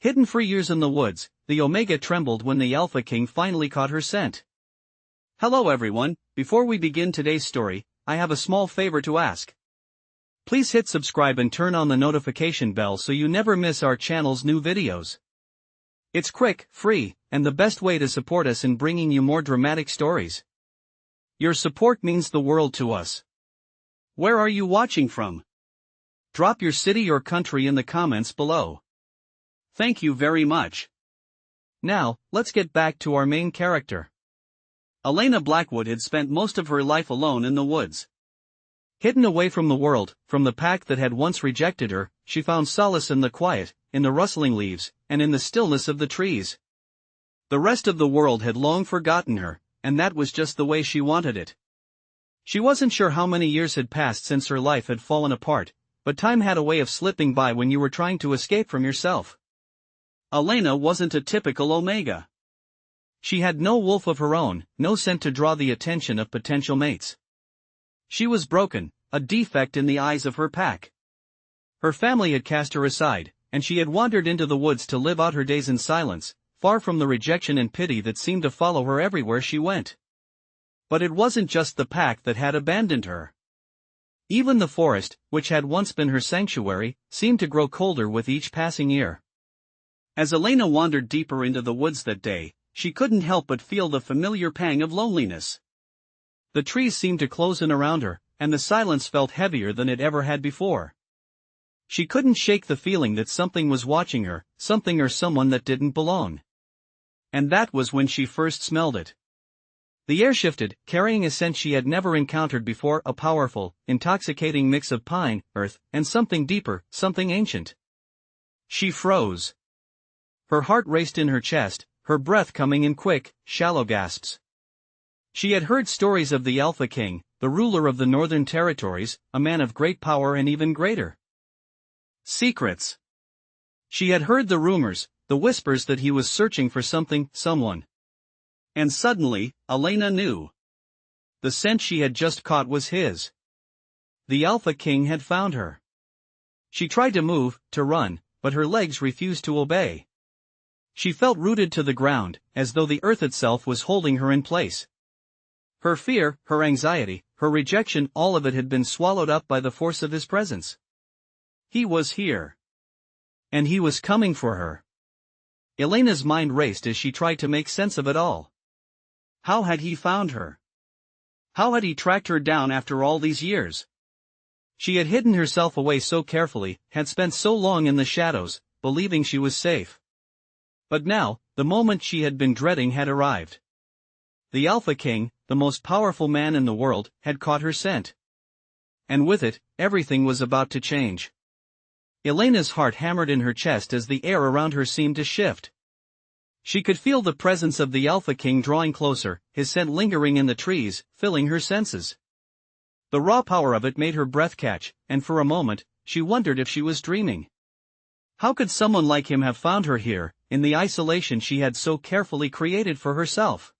Hidden for years in the woods, the Omega trembled when the Alpha King finally caught her scent. Hello everyone, before we begin today's story, I have a small favor to ask. Please hit subscribe and turn on the notification bell so you never miss our channel's new videos. It's quick, free, and the best way to support us in bringing you more dramatic stories. Your support means the world to us. Where are you watching from? Drop your city or country in the comments below. Thank you very much. Now, let's get back to our main character. Elena Blackwood had spent most of her life alone in the woods. Hidden away from the world, from the pack that had once rejected her, she found solace in the quiet, in the rustling leaves, and in the stillness of the trees. The rest of the world had long forgotten her, and that was just the way she wanted it. She wasn't sure how many years had passed since her life had fallen apart, but time had a way of slipping by when you were trying to escape from yourself. Elena wasn't a typical Omega. She had no wolf of her own, no scent to draw the attention of potential mates. She was broken, a defect in the eyes of her pack. Her family had cast her aside, and she had wandered into the woods to live out her days in silence, far from the rejection and pity that seemed to follow her everywhere she went. But it wasn't just the pack that had abandoned her. Even the forest, which had once been her sanctuary, seemed to grow colder with each passing year. As Elena wandered deeper into the woods that day, she couldn't help but feel the familiar pang of loneliness. The trees seemed to close in around her, and the silence felt heavier than it ever had before. She couldn't shake the feeling that something was watching her, something or someone that didn't belong. And that was when she first smelled it. The air shifted, carrying a scent she had never encountered before, a powerful, intoxicating mix of pine, earth, and something deeper, something ancient. She froze. Her heart raced in her chest, her breath coming in quick, shallow gasps. She had heard stories of the Alpha King, the ruler of the Northern Territories, a man of great power and even greater secrets. She had heard the rumors, the whispers that he was searching for something, someone. And suddenly, Elena knew. The scent she had just caught was his. The Alpha King had found her. She tried to move, to run, but her legs refused to obey. She felt rooted to the ground, as though the earth itself was holding her in place. Her fear, her anxiety, her rejection, all of it had been swallowed up by the force of his presence. He was here. And he was coming for her. Elena's mind raced as she tried to make sense of it all. How had he found her? How had he tracked her down after all these years? She had hidden herself away so carefully, had spent so long in the shadows, believing she was safe. But now, the moment she had been dreading had arrived. The Alpha King, the most powerful man in the world, had caught her scent. And with it, everything was about to change. Elena's heart hammered in her chest as the air around her seemed to shift. She could feel the presence of the Alpha King drawing closer, his scent lingering in the trees, filling her senses. The raw power of it made her breath catch, and for a moment, she wondered if she was dreaming. How could someone like him have found her here, in the isolation she had so carefully created for herself?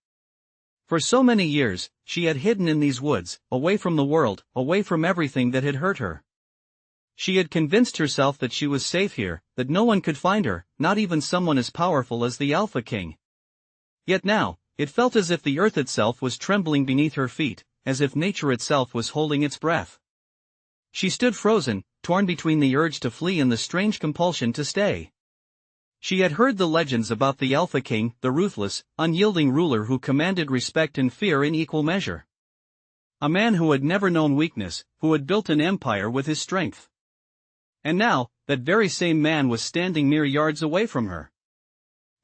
For so many years, she had hidden in these woods, away from the world, away from everything that had hurt her. She had convinced herself that she was safe here, that no one could find her, not even someone as powerful as the Alpha King. Yet now, it felt as if the earth itself was trembling beneath her feet, as if nature itself was holding its breath. She stood frozen, torn between the urge to flee and the strange compulsion to stay. She had heard the legends about the Alpha King, the ruthless, unyielding ruler who commanded respect and fear in equal measure. A man who had never known weakness, who had built an empire with his strength. And now, that very same man was standing mere yards away from her.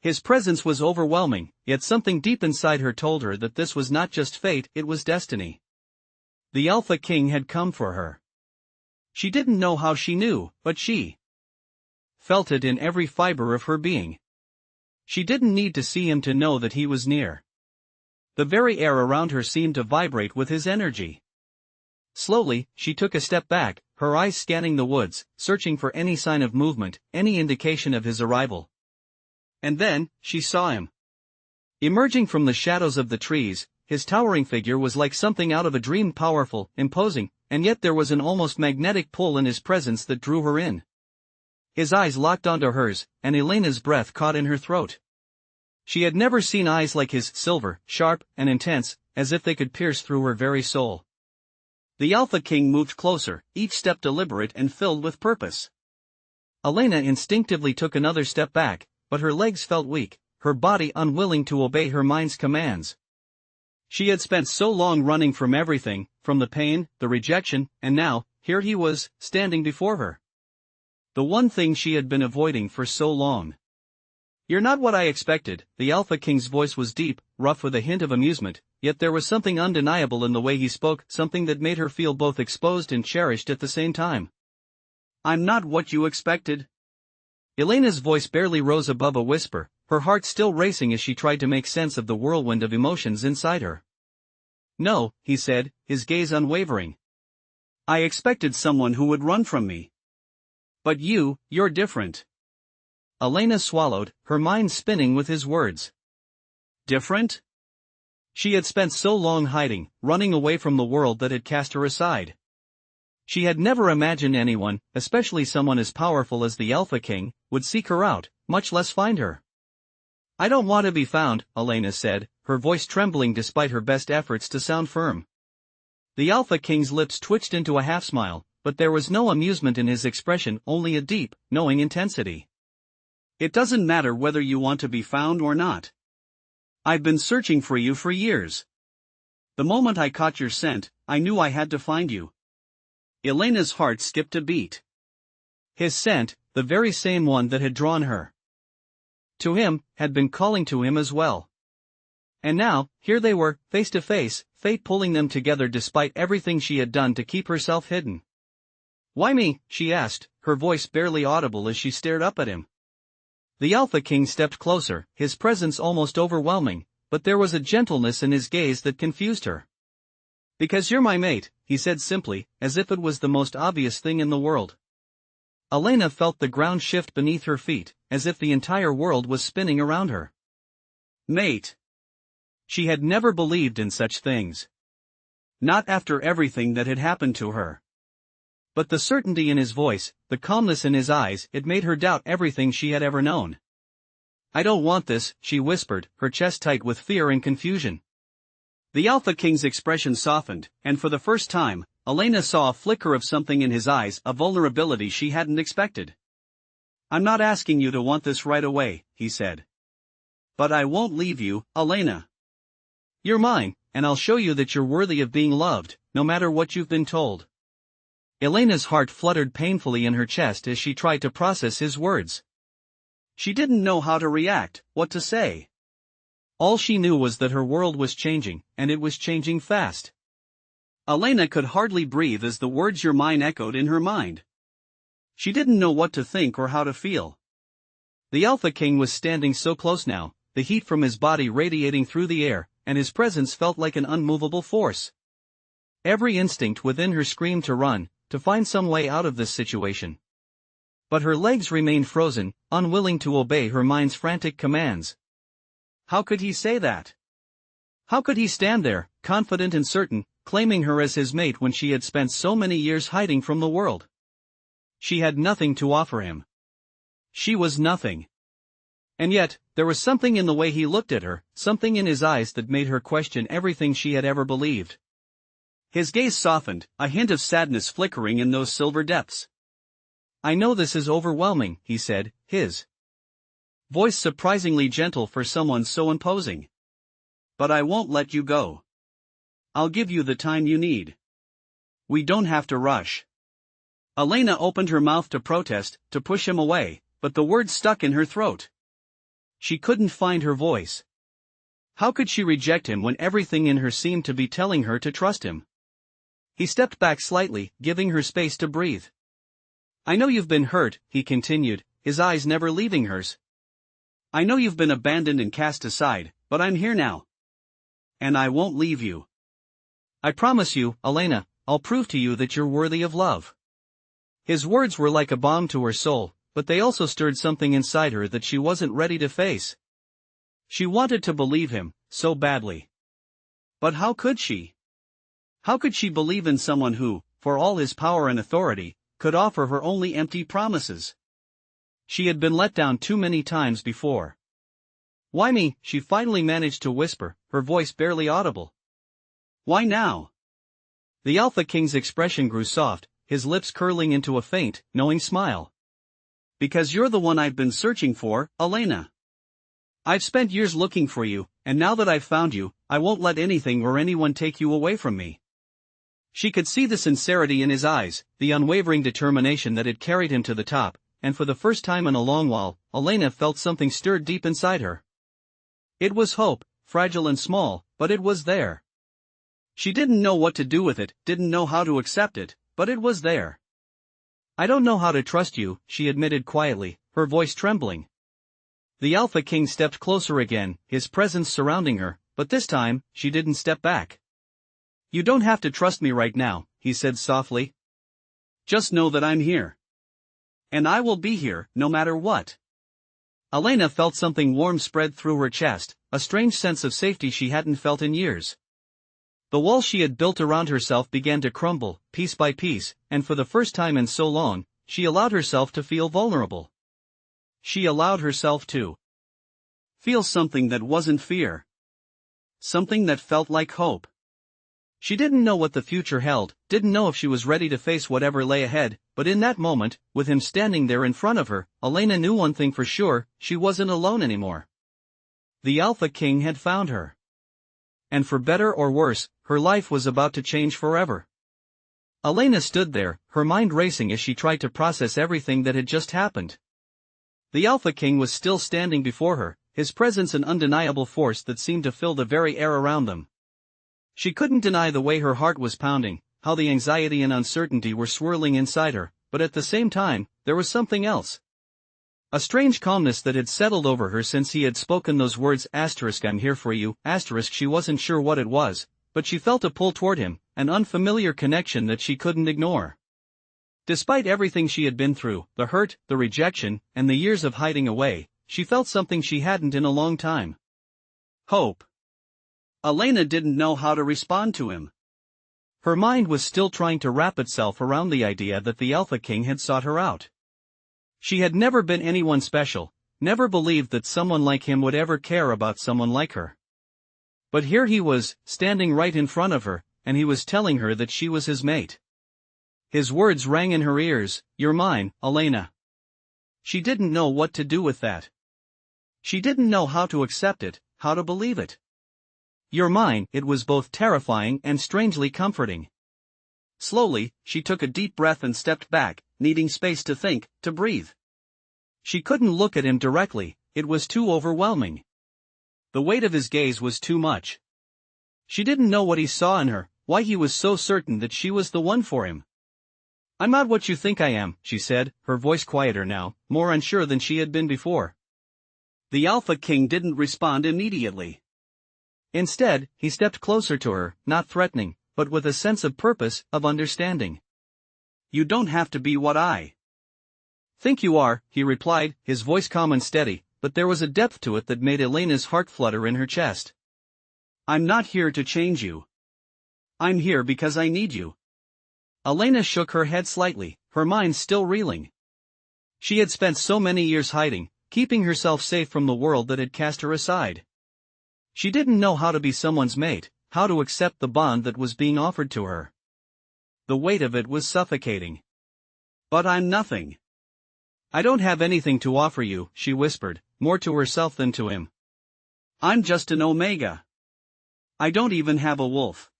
His presence was overwhelming, yet something deep inside her told her that this was not just fate, it was destiny. The Alpha King had come for her. She didn't know how she knew, but she felt it in every fiber of her being. She didn't need to see him to know that he was near. The very air around her seemed to vibrate with his energy. Slowly, she took a step back, her eyes scanning the woods, searching for any sign of movement, any indication of his arrival. And then, she saw him. Emerging from the shadows of the trees, his towering figure was like something out of a dream, powerful, imposing, and yet there was an almost magnetic pull in his presence that drew her in. His eyes locked onto hers, and Elena's breath caught in her throat. She had never seen eyes like his, silver, sharp, and intense, as if they could pierce through her very soul. The Alpha King moved closer, each step deliberate and filled with purpose. Elena instinctively took another step back, but her legs felt weak, her body unwilling to obey her mind's commands. She had spent so long running from everything, from the pain, the rejection, and now, here he was, standing before her. The one thing she had been avoiding for so long. "You're not what I expected." The Alpha King's voice was deep, rough with a hint of amusement, yet there was something undeniable in the way he spoke, something that made her feel both exposed and cherished at the same time. "I'm not what you expected." Elena's voice barely rose above a whisper, her heart still racing as she tried to make sense of the whirlwind of emotions inside her. "No," he said, his gaze unwavering. "I expected someone who would run from me. But you're different." Elena swallowed, her mind spinning with his words. Different? She had spent so long hiding, running away from the world that had cast her aside. She had never imagined anyone, especially someone as powerful as the Alpha King, would seek her out, much less find her. "I don't want to be found," Elena said, her voice trembling despite her best efforts to sound firm. The Alpha King's lips twitched into a half-smile, but there was no amusement in his expression, only a deep, knowing intensity. "It doesn't matter whether you want to be found or not. I've been searching for you for years. The moment I caught your scent, I knew I had to find you." Elena's heart skipped a beat. His scent, the very same one that had drawn her to him, had been calling to him as well. And now, here they were, face to face, fate pulling them together despite everything she had done to keep herself hidden. "Why me?" she asked, her voice barely audible as she stared up at him. The Alpha King stepped closer, his presence almost overwhelming, but there was a gentleness in his gaze that confused her. "Because you're my mate," he said simply, as if it was the most obvious thing in the world. Elena felt the ground shift beneath her feet, as if the entire world was spinning around her. Mate. She had never believed in such things. Not after everything that had happened to her. But the certainty in his voice, the calmness in his eyes, it made her doubt everything she had ever known. "I don't want this," she whispered, her chest tight with fear and confusion. The Alpha King's expression softened, and for the first time, Elena saw a flicker of something in his eyes, a vulnerability she hadn't expected. "I'm not asking you to want this right away," he said. "But I won't leave you, Elena. You're mine, and I'll show you that you're worthy of being loved, no matter what you've been told." Elena's heart fluttered painfully in her chest as she tried to process his words. She didn't know how to react, what to say. All she knew was that her world was changing, and it was changing fast. Elena could hardly breathe as the words "you're mine" echoed in her mind. She didn't know what to think or how to feel. The Alpha King was standing so close now, the heat from his body radiating through the air, and his presence felt like an unmovable force. Every instinct within her screamed to run, to find some way out of this situation. But her legs remained frozen, unwilling to obey her mind's frantic commands. How could he say that? How could he stand there, confident and certain, claiming her as his mate when she had spent so many years hiding from the world? She had nothing to offer him. She was nothing. And yet, there was something in the way he looked at her, something in his eyes that made her question everything she had ever believed. His gaze softened, a hint of sadness flickering in those silver depths. "I know this is overwhelming," he said, his voice surprisingly gentle for someone so imposing. "But I won't let you go. I'll give you the time you need. We don't have to rush." Elena opened her mouth to protest, to push him away, but the words stuck in her throat. She couldn't find her voice. How could she reject him when everything in her seemed to be telling her to trust him? He stepped back slightly, giving her space to breathe. "I know you've been hurt," he continued, his eyes never leaving hers. "I know you've been abandoned and cast aside, but I'm here now. And I won't leave you. I promise you, Elena, I'll prove to you that you're worthy of love." His words were like a balm to her soul, but they also stirred something inside her that she wasn't ready to face. She wanted to believe him, so badly. But how could she? How could she believe in someone who, for all his power and authority, could offer her only empty promises? She had been let down too many times before. "Why me?" she finally managed to whisper, her voice barely audible. "Why now?" The Alpha King's expression grew soft, his lips curling into a faint, knowing smile. "Because you're the one I've been searching for, Elena. I've spent years looking for you, and now that I've found you, I won't let anything or anyone take you away from me." She could see the sincerity in his eyes, the unwavering determination that had carried him to the top, and for the first time in a long while, Elena felt something stirred deep inside her. It was hope, fragile and small, but it was there. She didn't know what to do with it, didn't know how to accept it, but it was there. "I don't know how to trust you," she admitted quietly, her voice trembling. The Alpha King stepped closer again, his presence surrounding her, but this time, she didn't step back. "You don't have to trust me right now," he said softly. "Just know that I'm here. And I will be here, no matter what." Elena felt something warm spread through her chest, a strange sense of safety she hadn't felt in years. The wall she had built around herself began to crumble, piece by piece, and for the first time in so long, she allowed herself to feel vulnerable. She allowed herself to feel something that wasn't fear. Something that felt like hope. She didn't know what the future held, didn't know if she was ready to face whatever lay ahead, but in that moment, with him standing there in front of her, Elena knew one thing for sure: she wasn't alone anymore. The Alpha King had found her. And for better or worse, her life was about to change forever. Elena stood there, her mind racing as she tried to process everything that had just happened. The Alpha King was still standing before her, his presence an undeniable force that seemed to fill the very air around them. She couldn't deny the way her heart was pounding, how the anxiety and uncertainty were swirling inside her, but at the same time, there was something else. A strange calmness that had settled over her since he had spoken those words, "I'm here for you," she wasn't sure what it was, but she felt a pull toward him, an unfamiliar connection that she couldn't ignore. Despite everything she had been through, the hurt, the rejection, and the years of hiding away, she felt something she hadn't in a long time. Hope. Elena didn't know how to respond to him. Her mind was still trying to wrap itself around the idea that the Alpha King had sought her out. She had never been anyone special, never believed that someone like him would ever care about someone like her. But here he was, standing right in front of her, and he was telling her that she was his mate. His words rang in her ears, "You're mine, Elena." She didn't know what to do with that. She didn't know how to accept it, how to believe it. "You're mine," it was both terrifying and strangely comforting. Slowly, she took a deep breath and stepped back, needing space to think, to breathe. She couldn't look at him directly, it was too overwhelming. The weight of his gaze was too much. She didn't know what he saw in her, why he was so certain that she was the one for him. "I'm not what you think I am," she said, her voice quieter now, more unsure than she had been before. The Alpha King didn't respond immediately. Instead, he stepped closer to her, not threatening, but with a sense of purpose, of understanding. "You don't have to be what I think you are," he replied, his voice calm and steady, but there was a depth to it that made Elena's heart flutter in her chest. "I'm not here to change you. I'm here because I need you." Elena shook her head slightly, her mind still reeling. She had spent so many years hiding, keeping herself safe from the world that had cast her aside. She didn't know how to be someone's mate, how to accept the bond that was being offered to her. The weight of it was suffocating. "But I'm nothing. I don't have anything to offer you," she whispered, more to herself than to him. "I'm just an Omega. I don't even have a wolf."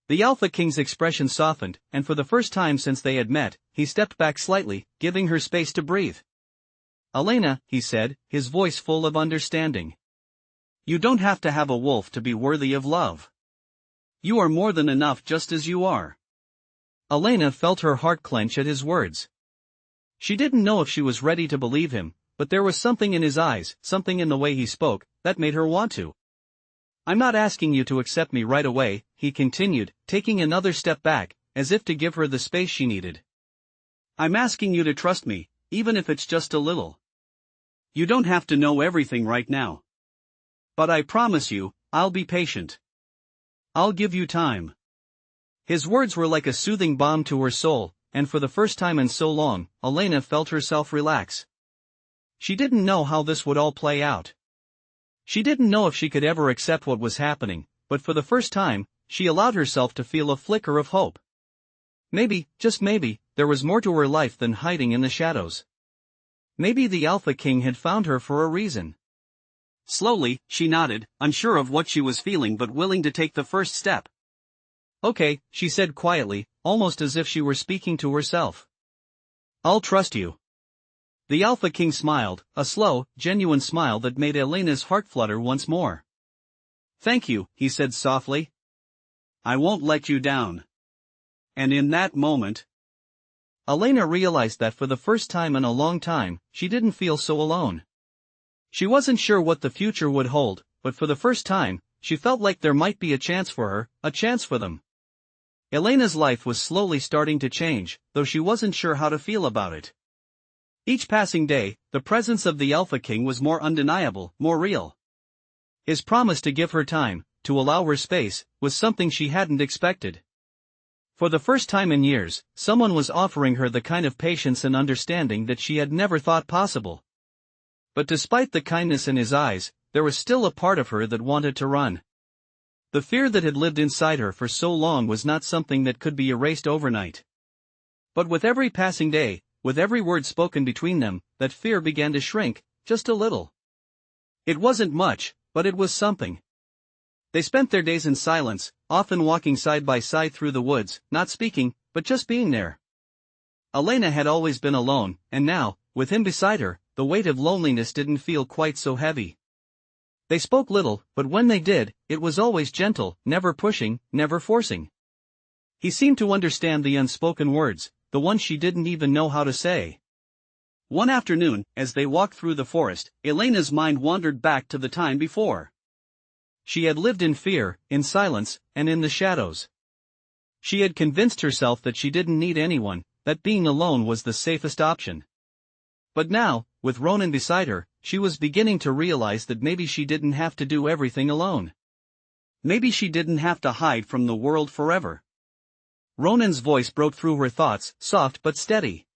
The Alpha King's expression softened, and for the first time since they had met, he stepped back slightly, giving her space to breathe. "Elena," he said, his voice full of understanding. "You don't have to have a wolf to be worthy of love. You are more than enough just as you are." Elena felt her heart clench at his words. She didn't know if she was ready to believe him, but there was something in his eyes, something in the way he spoke, that made her want to. "I'm not asking you to accept me right away," he continued, taking another step back, as if to give her the space she needed. "I'm asking you to trust me, even if it's just a little. You don't have to know everything right now. But I promise you, I'll be patient. I'll give you time." His words were like a soothing balm to her soul, and for the first time in so long, Elena felt herself relax. She didn't know how this would all play out. She didn't know if she could ever accept what was happening, but for the first time, she allowed herself to feel a flicker of hope. Maybe, just maybe, there was more to her life than hiding in the shadows. Maybe the Alpha King had found her for a reason. Slowly, she nodded, unsure of what she was feeling but willing to take the first step. "Okay," she said quietly, almost as if she were speaking to herself. "I'll trust you." The Alpha King smiled, a slow, genuine smile that made Elena's heart flutter once more. "Thank you," he said softly. "I won't let you down." And in that moment, Elena realized that for the first time in a long time, she didn't feel so alone. She wasn't sure what the future would hold, but for the first time, she felt like there might be a chance for her, a chance for them. Elena's life was slowly starting to change, though she wasn't sure how to feel about it. Each passing day, the presence of the Alpha King was more undeniable, more real. His promise to give her time, to allow her space, was something she hadn't expected. For the first time in years, someone was offering her the kind of patience and understanding that she had never thought possible. But despite the kindness in his eyes, there was still a part of her that wanted to run. The fear that had lived inside her for so long was not something that could be erased overnight. But with every passing day, with every word spoken between them, that fear began to shrink, just a little. It wasn't much, but it was something. They spent their days in silence, often walking side by side through the woods, not speaking, but just being there. Elena had always been alone, and now, with him beside her, the weight of loneliness didn't feel quite so heavy. They spoke little, but when they did, it was always gentle, never pushing, never forcing. He seemed to understand the unspoken words, the ones she didn't even know how to say. One afternoon, as they walked through the forest, Elena's mind wandered back to the time before. She had lived in fear, in silence, and in the shadows. She had convinced herself that she didn't need anyone, that being alone was the safest option. But now, with Ronan beside her, she was beginning to realize that maybe she didn't have to do everything alone. Maybe she didn't have to hide from the world forever. Ronan's voice broke through her thoughts, soft but steady.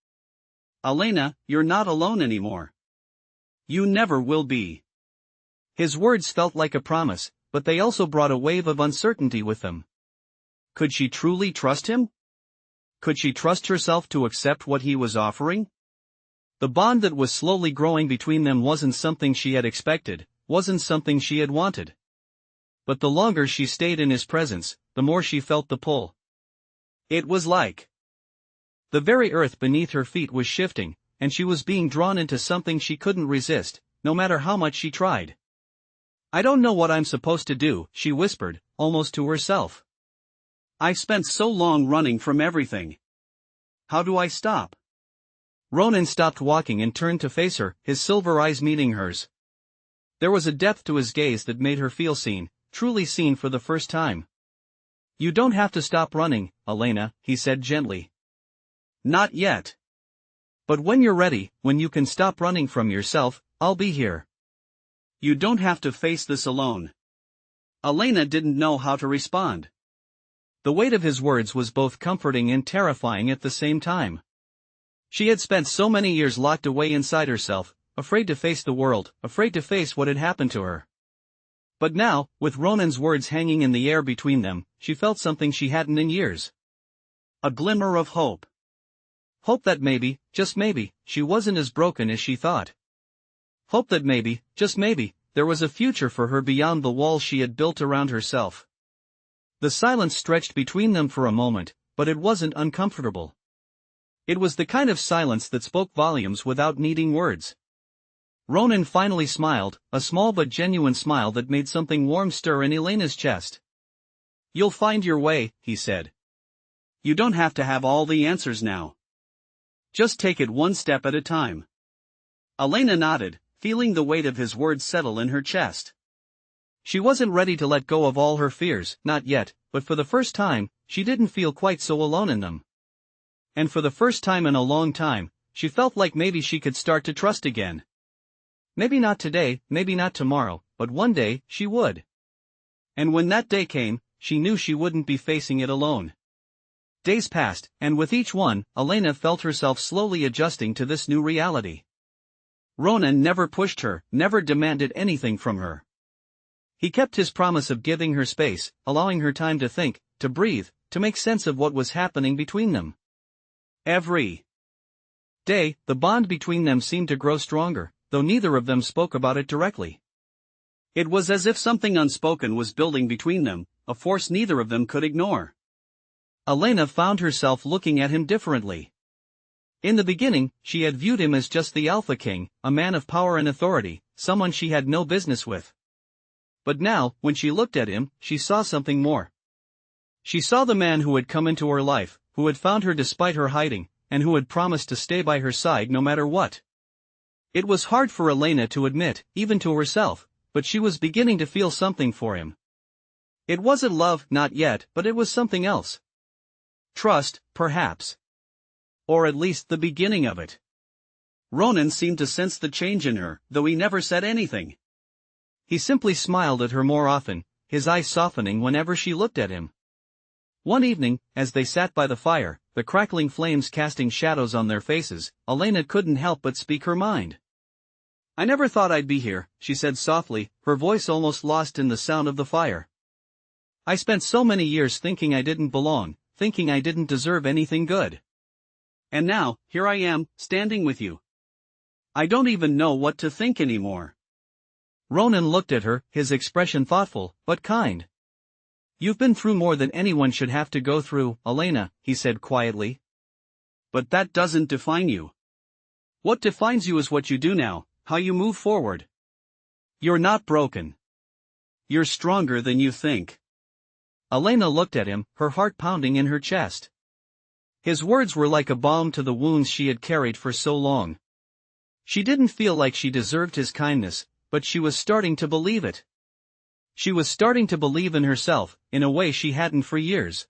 "Elena, you're not alone anymore. You never will be." His words felt like a promise, but they also brought a wave of uncertainty with them. Could she truly trust him? Could she trust herself to accept what he was offering? The bond that was slowly growing between them wasn't something she had expected, wasn't something she had wanted. But the longer she stayed in his presence, the more she felt the pull. It was like the very earth beneath her feet was shifting, and she was being drawn into something she couldn't resist, no matter how much she tried. "I don't know what I'm supposed to do," she whispered, almost to herself. "I've spent so long running from everything. How do I stop?" Ronan stopped walking and turned to face her, his silver eyes meeting hers. There was a depth to his gaze that made her feel seen, truly seen for the first time. "You don't have to stop running, Elena," he said gently. "Not yet. But when you're ready, when you can stop running from yourself, I'll be here. You don't have to face this alone." Elena didn't know how to respond. The weight of his words was both comforting and terrifying at the same time. She had spent so many years locked away inside herself, afraid to face the world, afraid to face what had happened to her. But now, with Ronan's words hanging in the air between them, she felt something she hadn't in years. A glimmer of hope. Hope that maybe, just maybe, she wasn't as broken as she thought. Hope that maybe, just maybe, there was a future for her beyond the walls she had built around herself. The silence stretched between them for a moment, but it wasn't uncomfortable. It was the kind of silence that spoke volumes without needing words. Ronan finally smiled, a small but genuine smile that made something warm stir in Elena's chest. "You'll find your way," he said. "You don't have to have all the answers now. Just take it one step at a time." Elena nodded, feeling the weight of his words settle in her chest. She wasn't ready to let go of all her fears, not yet, but for the first time, she didn't feel quite so alone in them. And for the first time in a long time, she felt like maybe she could start to trust again. Maybe not today, maybe not tomorrow, but one day, she would. And when that day came, she knew she wouldn't be facing it alone. Days passed, and with each one, Elena felt herself slowly adjusting to this new reality. Ronan never pushed her, never demanded anything from her. He kept his promise of giving her space, allowing her time to think, to breathe, to make sense of what was happening between them. Every day, the bond between them seemed to grow stronger, though neither of them spoke about it directly. It was as if something unspoken was building between them, a force neither of them could ignore. Elena found herself looking at him differently. In the beginning, she had viewed him as just the Alpha King, a man of power and authority, someone she had no business with. But now, when she looked at him, she saw something more. She saw the man who had come into her life, who had found her despite her hiding, and who had promised to stay by her side no matter what. It was hard for Elena to admit, even to herself, but she was beginning to feel something for him. It wasn't love, not yet, but it was something else. Trust, perhaps. Or at least the beginning of it. Ronan seemed to sense the change in her, though he never said anything. He simply smiled at her more often, his eyes softening whenever she looked at him. One evening, as they sat by the fire, the crackling flames casting shadows on their faces, Elena couldn't help but speak her mind. "I never thought I'd be here," she said softly, her voice almost lost in the sound of the fire. "I spent so many years thinking I didn't belong, thinking I didn't deserve anything good. And now, here I am, standing with you. I don't even know what to think anymore." Ronan looked at her, his expression thoughtful, but kind. "You've been through more than anyone should have to go through, Elena," he said quietly. "But that doesn't define you. What defines you is what you do now, how you move forward. You're not broken. You're stronger than you think." Elena looked at him, her heart pounding in her chest. His words were like a balm to the wounds she had carried for so long. She didn't feel like she deserved his kindness, but she was starting to believe it. She was starting to believe in herself, in a way she hadn't for years.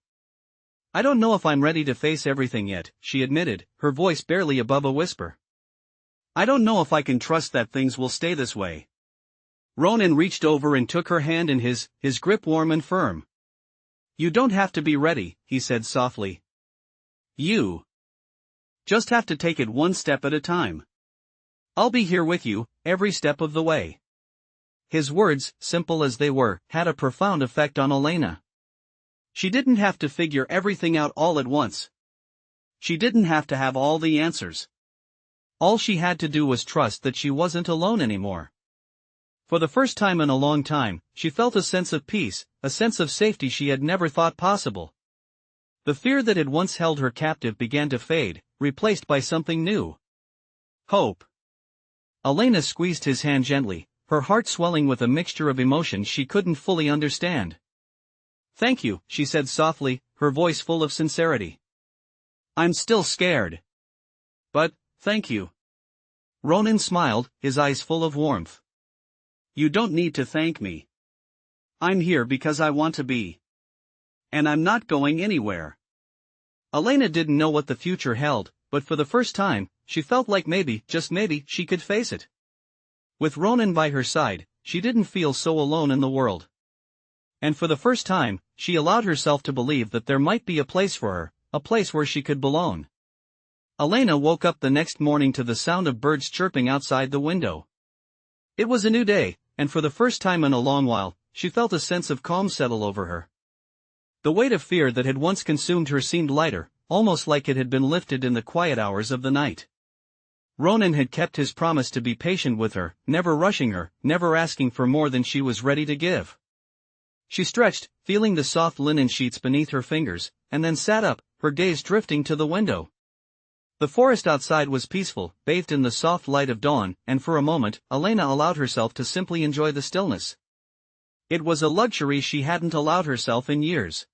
"I don't know if I'm ready to face everything yet," she admitted, her voice barely above a whisper. "I don't know if I can trust that things will stay this way." Ronan reached over and took her hand in his grip warm and firm. "You don't have to be ready," he said softly. "You just have to take it one step at a time. I'll be here with you, every step of the way." His words, simple as they were, had a profound effect on Elena. She didn't have to figure everything out all at once. She didn't have to have all the answers. All she had to do was trust that she wasn't alone anymore. For the first time in a long time, she felt a sense of peace, a sense of safety she had never thought possible. The fear that had once held her captive began to fade, replaced by something new. Hope. Elena squeezed his hand gently, her heart swelling with a mixture of emotions she couldn't fully understand. "Thank you," she said softly, her voice full of sincerity. "I'm still scared. But, thank you." Ronan smiled, his eyes full of warmth. "You don't need to thank me. I'm here because I want to be. And I'm not going anywhere." Elena didn't know what the future held, but for the first time, she felt like maybe, just maybe, she could face it. With Ronan by her side, she didn't feel so alone in the world. And for the first time, she allowed herself to believe that there might be a place for her, a place where she could belong. Elena woke up the next morning to the sound of birds chirping outside the window. It was a new day, and for the first time in a long while, she felt a sense of calm settle over her. The weight of fear that had once consumed her seemed lighter, almost like it had been lifted in the quiet hours of the night. Ronan had kept his promise to be patient with her, never rushing her, never asking for more than she was ready to give. She stretched, feeling the soft linen sheets beneath her fingers, and then sat up, her gaze drifting to the window. The forest outside was peaceful, bathed in the soft light of dawn, and for a moment, Elena allowed herself to simply enjoy the stillness. It was a luxury she hadn't allowed herself in years.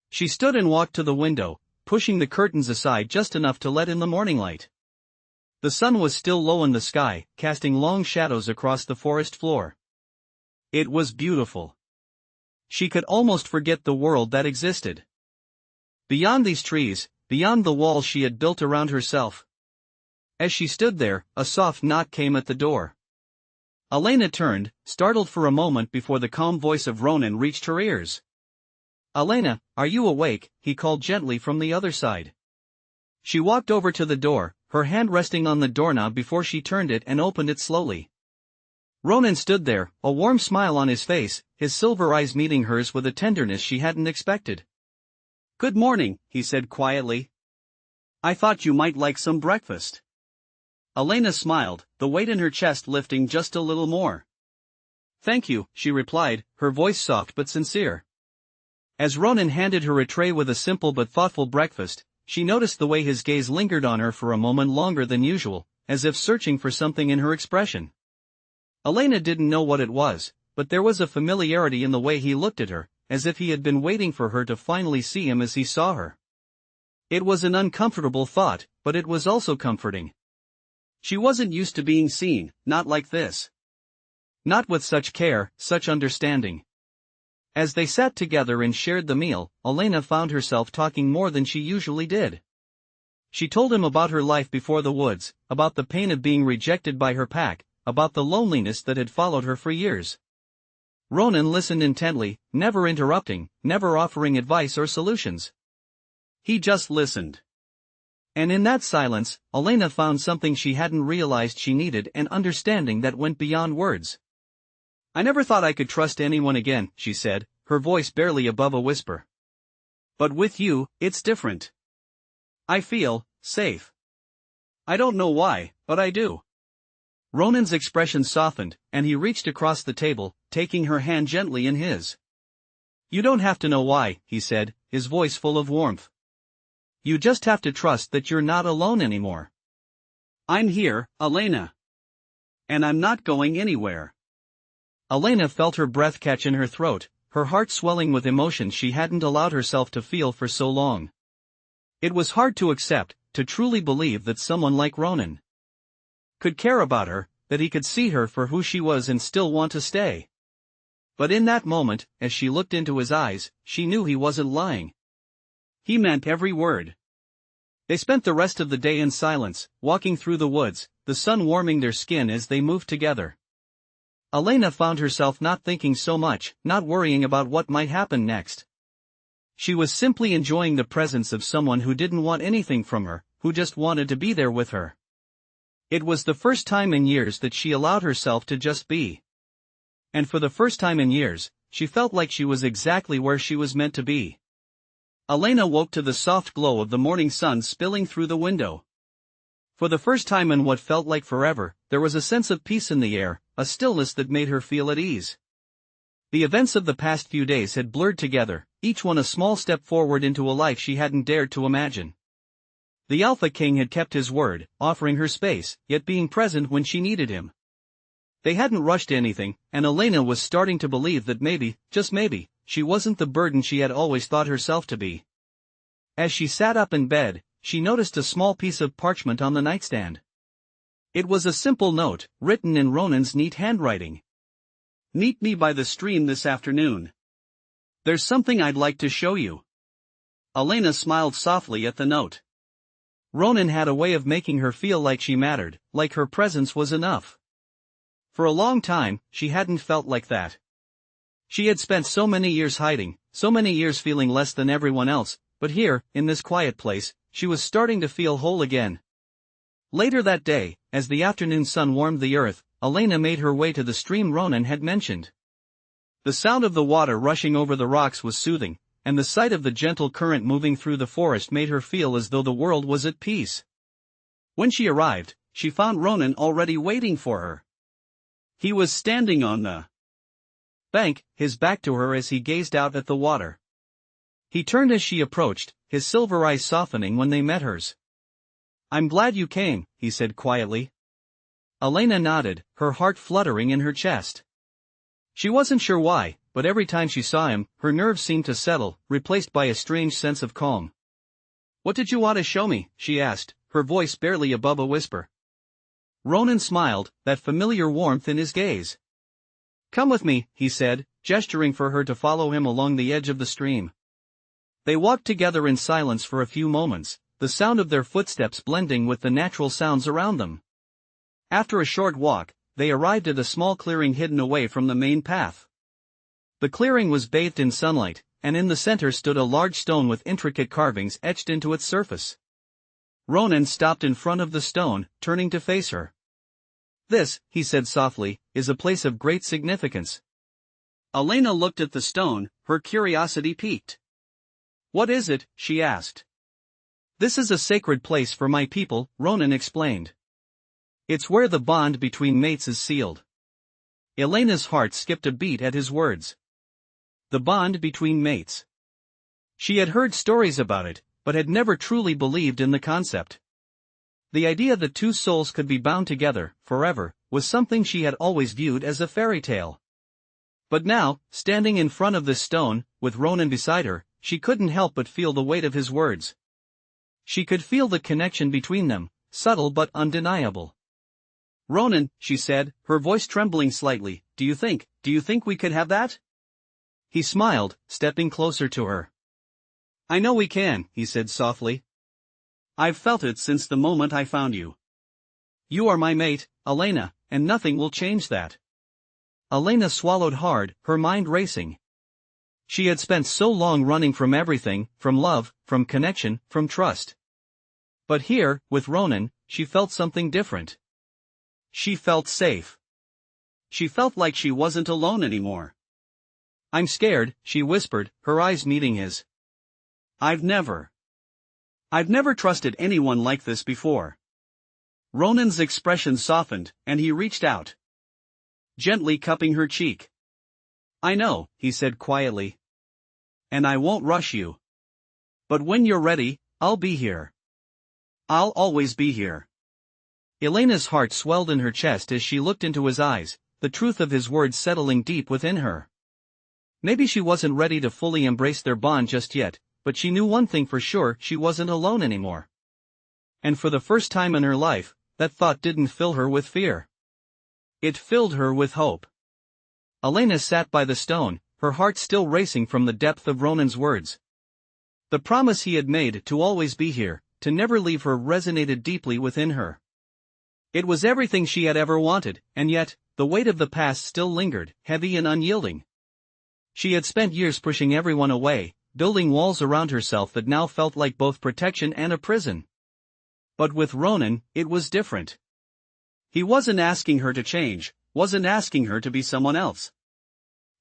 She stood and walked to the window, pushing the curtains aside just enough to let in the morning light. The sun was still low in the sky, casting long shadows across the forest floor. It was beautiful. She could almost forget the world that existed. Beyond these trees, beyond the walls she had built around herself. As she stood there, a soft knock came at the door. Elena turned, startled for a moment before the calm voice of Ronan reached her ears. "Elena, are you awake?" he called gently from the other side. She walked over to the door, her hand resting on the doorknob before she turned it and opened it slowly. Ronan stood there, a warm smile on his face, his silver eyes meeting hers with a tenderness she hadn't expected. "Good morning," he said quietly. "I thought you might like some breakfast." Elena smiled, the weight in her chest lifting just a little more. "Thank you," she replied, her voice soft but sincere. As Ronan handed her a tray with a simple but thoughtful breakfast, she noticed the way his gaze lingered on her for a moment longer than usual, as if searching for something in her expression. Elena didn't know what it was, but there was a familiarity in the way he looked at her, as if he had been waiting for her to finally see him as he saw her. It was an uncomfortable thought, but it was also comforting. She wasn't used to being seen, not like this. Not with such care, such understanding. As they sat together and shared the meal, Elena found herself talking more than she usually did. She told him about her life before the woods, about the pain of being rejected by her pack, about the loneliness that had followed her for years. Ronan listened intently, never interrupting, never offering advice or solutions. He just listened. And in that silence, Elena found something she hadn't realized she needed, an understanding that went beyond words. "I never thought I could trust anyone again," she said, her voice barely above a whisper. "But with you, it's different. I feel safe. I don't know why, but I do." Ronan's expression softened, and he reached across the table, taking her hand gently in his. "You don't have to know why," he said, his voice full of warmth. "You just have to trust that you're not alone anymore. I'm here, Elena. And I'm not going anywhere." Elena felt her breath catch in her throat, her heart swelling with emotions she hadn't allowed herself to feel for so long. It was hard to accept, to truly believe that someone like Ronan could care about her, that he could see her for who she was and still want to stay. But in that moment, as she looked into his eyes, she knew he wasn't lying. He meant every word. They spent the rest of the day in silence, walking through the woods, the sun warming their skin as they moved together. Elena found herself not thinking so much, not worrying about what might happen next. She was simply enjoying the presence of someone who didn't want anything from her, who just wanted to be there with her. It was the first time in years that she allowed herself to just be. And for the first time in years, she felt like she was exactly where she was meant to be. Elena woke to the soft glow of the morning sun spilling through the window. For the first time in what felt like forever, there was a sense of peace in the air, a stillness that made her feel at ease. The events of the past few days had blurred together, each one a small step forward into a life she hadn't dared to imagine. The Alpha King had kept his word, offering her space, yet being present when she needed him. They hadn't rushed anything, and Elena was starting to believe that maybe, just maybe, she wasn't the burden she had always thought herself to be. As she sat up in bed, she noticed a small piece of parchment on the nightstand. It was a simple note, written in Ronan's neat handwriting. "Meet me by the stream this afternoon. There's something I'd like to show you." Elena smiled softly at the note. Ronan had a way of making her feel like she mattered, like her presence was enough. For a long time, she hadn't felt like that. She had spent so many years hiding, so many years feeling less than everyone else, but here, in this quiet place, she was starting to feel whole again. Later that day, as the afternoon sun warmed the earth, Elena made her way to the stream Ronan had mentioned. The sound of the water rushing over the rocks was soothing, and the sight of the gentle current moving through the forest made her feel as though the world was at peace. When she arrived, she found Ronan already waiting for her. He was standing on the bank, his back to her as he gazed out at the water. He turned as she approached, his silver eyes softening when they met hers. "I'm glad you came," he said quietly. Elena nodded, her heart fluttering in her chest. She wasn't sure why, but every time she saw him, her nerves seemed to settle, replaced by a strange sense of calm. "What did you want to show me?" she asked, her voice barely above a whisper. Ronan smiled, that familiar warmth in his gaze. "Come with me," he said, gesturing for her to follow him along the edge of the stream. They walked together in silence for a few moments, the sound of their footsteps blending with the natural sounds around them. After a short walk, they arrived at a small clearing hidden away from the main path. The clearing was bathed in sunlight, and in the center stood a large stone with intricate carvings etched into its surface. Ronan stopped in front of the stone, turning to face her. "This," he said softly, "is a place of great significance." Elena looked at the stone, her curiosity piqued. "What is it?" she asked. "This is a sacred place for my people," Ronan explained. "It's where the bond between mates is sealed." Elena's heart skipped a beat at his words. The bond between mates. She had heard stories about it, but had never truly believed in the concept. The idea that two souls could be bound together, forever, was something she had always viewed as a fairy tale. But now, standing in front of this stone, with Ronan beside her, she couldn't help but feel the weight of his words. She could feel the connection between them, subtle but undeniable. "Ronan," she said, her voice trembling slightly, do you think we could have that?" He smiled, stepping closer to her. "I know we can," he said softly. "I've felt it since the moment I found you. You are my mate, Elena, and nothing will change that." Elena swallowed hard, her mind racing. She had spent so long running from everything, from love, from connection, from trust. But here, with Ronan, she felt something different. She felt safe. She felt like she wasn't alone anymore. "I'm scared," she whispered, her eyes meeting his. I've never trusted anyone like this before." Ronan's expression softened, and he reached out, gently cupping her cheek. "I know," he said quietly. "And I won't rush you. But when you're ready, I'll be here. I'll always be here." Elena's heart swelled in her chest as she looked into his eyes, the truth of his words settling deep within her. Maybe she wasn't ready to fully embrace their bond just yet, but she knew one thing for sure: she wasn't alone anymore. And for the first time in her life, that thought didn't fill her with fear. It filled her with hope. Elena sat by the stone, her heart still racing from the depth of Ronan's words. The promise he had made to always be here, to never leave her, resonated deeply within her. It was everything she had ever wanted, and yet, the weight of the past still lingered, heavy and unyielding. She had spent years pushing everyone away, building walls around herself that now felt like both protection and a prison. But with Ronan, it was different. He wasn't asking her to change, wasn't asking her to be someone else.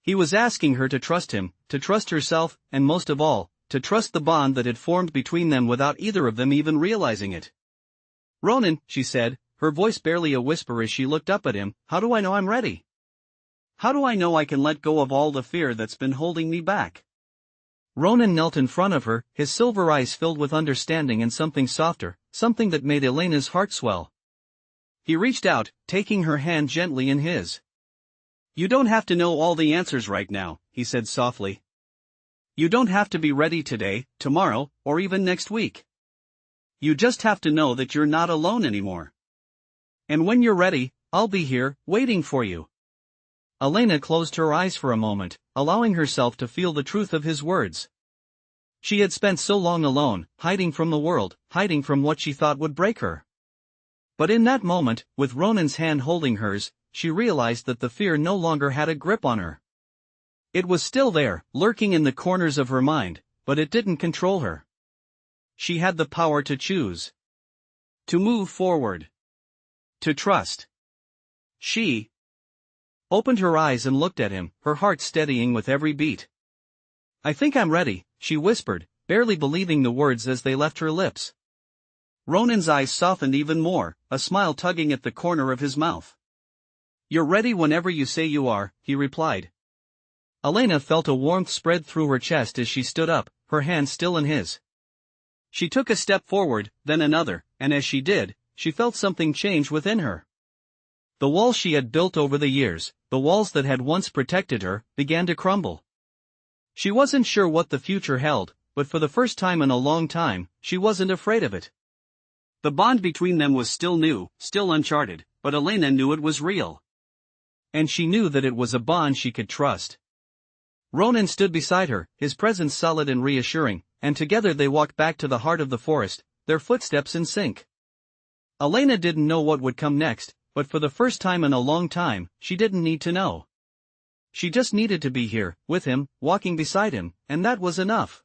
He was asking her to trust him, to trust herself, and most of all, to trust the bond that had formed between them without either of them even realizing it. "Ronan," she said, her voice barely a whisper as she looked up at him, "how do I know I'm ready? How do I know I can let go of all the fear that's been holding me back?" Ronan knelt in front of her, his silver eyes filled with understanding and something softer, something that made Elena's heart swell. He reached out, taking her hand gently in his. "You don't have to know all the answers right now," he said softly. "You don't have to be ready today, tomorrow, or even next week. You just have to know that you're not alone anymore. And when you're ready, I'll be here, waiting for you." Elena closed her eyes for a moment, allowing herself to feel the truth of his words. She had spent so long alone, hiding from the world, hiding from what she thought would break her. But in that moment, with Ronan's hand holding hers, she realized that the fear no longer had a grip on her. It was still there, lurking in the corners of her mind, but it didn't control her. She had the power to choose. To move forward. To trust. She opened her eyes and looked at him, her heart steadying with every beat. "I think I'm ready," she whispered, barely believing the words as they left her lips. Ronan's eyes softened even more, a smile tugging at the corner of his mouth. "You're ready whenever you say you are," he replied. Elena felt a warmth spread through her chest as she stood up, her hand still in his. She took a step forward, then another, and as she did, she felt something change within her. The walls she had built over the years, the walls that had once protected her, began to crumble. She wasn't sure what the future held, but for the first time in a long time, she wasn't afraid of it. The bond between them was still new, still uncharted, but Elena knew it was real. And she knew that it was a bond she could trust. Ronan stood beside her, his presence solid and reassuring, and together they walked back to the heart of the forest, their footsteps in sync. Elena didn't know what would come next, but for the first time in a long time, she didn't need to know. She just needed to be here, with him, walking beside him, and that was enough.